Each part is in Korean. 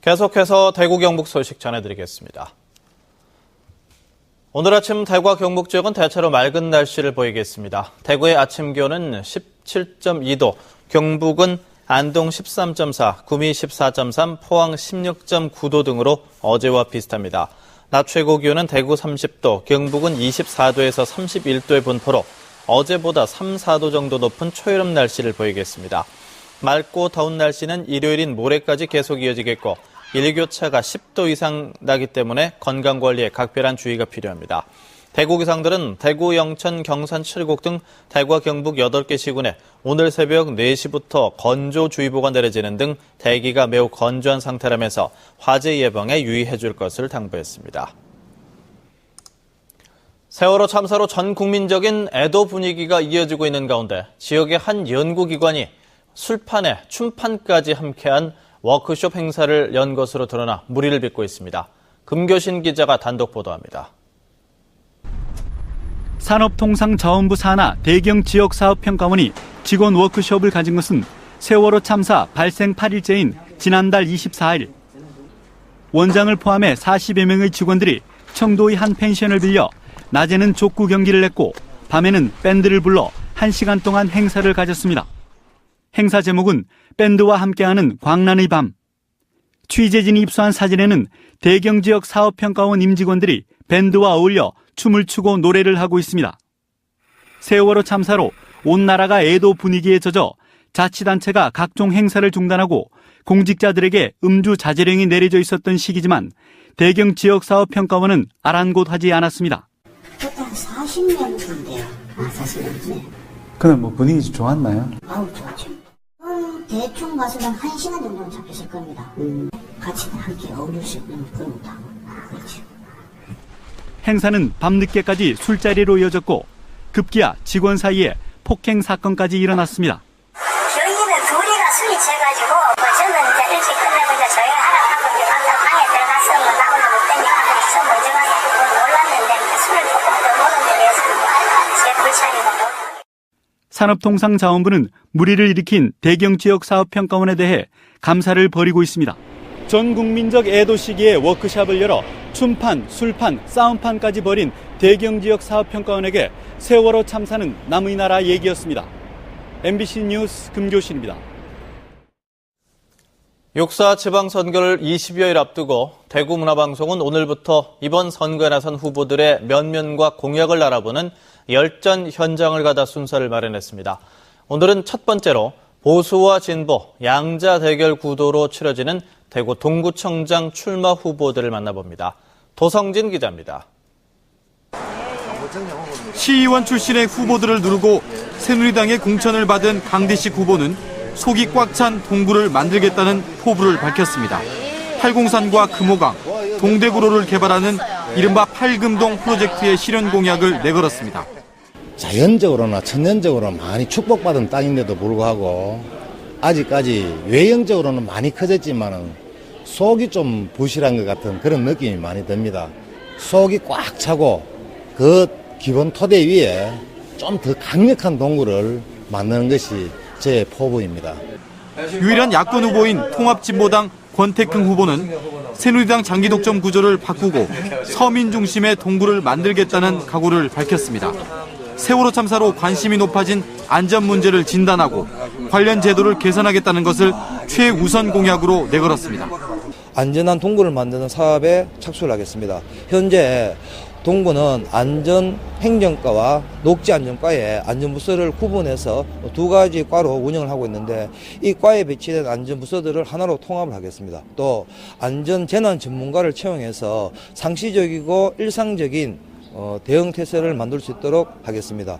계속해서 대구 경북 소식 전해드리겠습니다. 오늘 아침 대구와 경북 지역은 대체로 맑은 날씨를 보이겠습니다. 대구의 아침 기온은 17.2도, 경북은 안동 13.4, 구미 14.3, 포항 16.9도 등으로 어제와 비슷합니다. 낮 최고 기온은 대구 30도, 경북은 24도에서 31도의 분포로 어제보다 3, 4도 정도 높은 초여름 날씨를 보이겠습니다. 맑고 더운 날씨는 일요일인 모레까지 계속 이어지겠고 일교차가 10도 이상 나기 때문에 건강관리에 각별한 주의가 필요합니다. 대구 기상들은 대구, 영천, 경산, 칠곡 등 대구와 경북 8개 시군에 오늘 새벽 4시부터 건조주의보가 내려지는 등 대기가 매우 건조한 상태라면서 화재 예방에 유의해 줄 것을 당부했습니다. 세월호 참사로 전 국민적인 애도 분위기가 이어지고 있는 가운데 지역의 한 연구기관이 술판에 춤판까지 함께한 워크숍 행사를 연 것으로 드러나 물의를 빚고 있습니다. 금교신 기자가 단독 보도합니다. 산업통상자원부 산하 대경 지역사업평가원이 직원 워크숍을 가진 것은 세월호 참사 발생 8일째인 지난달 24일. 원장을 포함해 40여 명의 직원들이 청도의 한 펜션을 빌려 낮에는 족구 경기를 했고 밤에는 밴드를 불러 1시간 동안 행사를 가졌습니다. 행사 제목은 밴드와 함께하는 광란의 밤. 취재진이 입수한 사진에는 대경 지역 사업평가원 임직원들이 밴드와 어울려 춤을 추고 노래를 하고 있습니다. 세월호 참사로 온 나라가 애도 분위기에 젖어 자치단체가 각종 행사를 중단하고 공직자들에게 음주 자제령이 내려져 있었던 시기지만 대경 지역 사업평가원은 아랑곳하지 않았습니다. 그때 한 40년 정도요. 40년. 네. 그럼 뭐 분위기 좋았나요? 아우, 좋았죠. 대충 봐서는 1시간 정도는 잡혔을 겁니다. 같이 함께 어울릴 수 있는 그런 것도 하고. 그렇죠. 행사는 밤늦게까지 술자리로 이어졌고 급기야 직원 사이에 폭행 사건까지 일어났습니다. 저희는 둘이가 술이 취해가지고 저는 이제 일찍 끝내고 이제 저희 하라고 하고 이제 방에 들어가서 뭐 나오는 못 되니까 저 먼저 가서 놀랐는데 술을 조금 더 먹은 데 대해서 제 불찰이고. 산업통상자원부는 물의를 일으킨 대경 지역 사업평가원에 대해 감사를 벌이고 있습니다. 전 국민적 애도 시기에 워크숍을 열어 춤판, 술판, 싸움판까지 벌인 대경 지역 사업평가원에게 세월호 참사는 남의 나라 얘기였습니다. MBC 뉴스 금교신입니다. 육사 지방선거를 20여일 앞두고 대구문화방송은 오늘부터 이번 선거에 나선 후보들의 면면과 공약을 알아보는 열전 현장을 가다 순서를 마련했습니다. 오늘은 첫 번째로 보수와 진보, 양자 대결 구도로 치러지는 대구 동구청장 출마 후보들을 만나봅니다. 도성진 기자입니다. 시의원 출신의 후보들을 누르고 새누리당의 공천을 받은 강대식 후보는 속이 꽉 찬 동구를 만들겠다는 포부를 밝혔습니다. 팔공산과 금호강, 동대구로를 개발하는 이른바 팔금동 프로젝트의 실현 공약을 내걸었습니다. 자연적으로나 천연적으로 많이 축복받은 땅인데도 불구하고 아직까지 외형적으로는 많이 커졌지만 속이 좀 부실한 것 같은 그런 느낌이 많이 듭니다. 속이 꽉 차고 그 기본 토대 위에 좀 더 강력한 동구를 만드는 것이 제 포부입니다. 유일한 야권 후보인 통합진보당 권태흥 후보는 새누리당 장기 독점 구조를 바꾸고 서민 중심의 동구를 만들겠다는 각오를 밝혔습니다. 세월호 참사로 관심이 높아진 안전 문제를 진단하고 관련 제도를 개선하겠다는 것을 최우선 공약으로 내걸었습니다. 안전한 동구를 만드는 사업에 착수를 하겠습니다. 현재 동구는 안전행정과와 녹지안전과의 안전부서를 구분해서 두 가지 과로 운영을 하고 있는데 이 과에 배치된 안전부서들을 하나로 통합을 하겠습니다. 또 안전재난 전문가를 채용해서 상시적이고 일상적인 대응 태세를 만들 수 있도록 하겠습니다.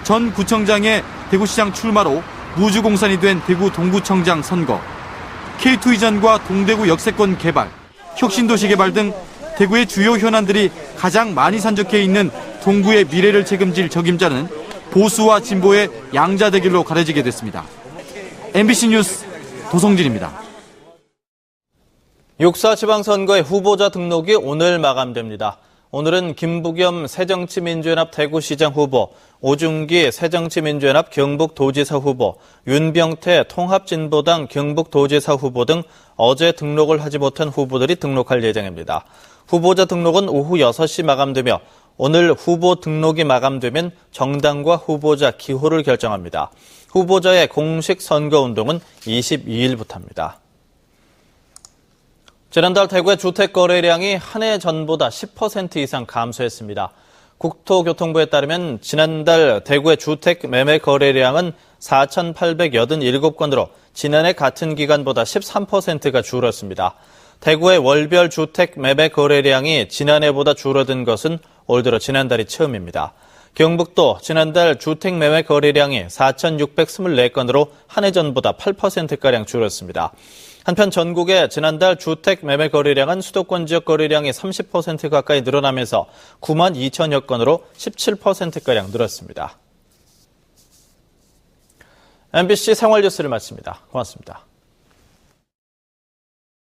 전 구청장의 대구시장 출마로 무주공산이 된 대구 동구청장 선거, K2 이전과 동대구 역세권 개발, 혁신도시 개발 등 대구의 주요 현안들이 가장 많이 산적해 있는 동구의 미래를 책임질 적임자는 보수와 진보의 양자 대결로 가려지게 됐습니다. MBC 뉴스 도성진입니다. 육사 지방선거의 후보자 등록이 오늘 마감됩니다. 오늘은 김부겸 새정치민주연합 대구시장 후보, 오중기 새정치민주연합 경북도지사 후보, 윤병태 통합진보당 경북도지사 후보 등 어제 등록을 하지 못한 후보들이 등록할 예정입니다. 후보자 등록은 오후 6시 마감되며 오늘 후보 등록이 마감되면 정당과 후보자 기호를 결정합니다. 후보자의 공식 선거운동은 22일부터입니다. 지난달 대구의 주택 거래량이 한 해 전보다 10% 이상 감소했습니다. 국토교통부에 따르면 지난달 대구의 주택 매매 거래량은 4,887건으로 지난해 같은 기간보다 13%가 줄었습니다. 대구의 월별 주택 매매 거래량이 지난해보다 줄어든 것은 올 들어 지난달이 처음입니다. 경북도 지난달 주택 매매 거래량이 4,624건으로 한 해 전보다 8%가량 줄었습니다. 한편 전국의 지난달 주택 매매 거래량은 수도권 지역 거래량이 30% 가까이 늘어나면서 9만 2천여 건으로 17%가량 늘었습니다. MBC 생활뉴스를 마칩니다. 고맙습니다.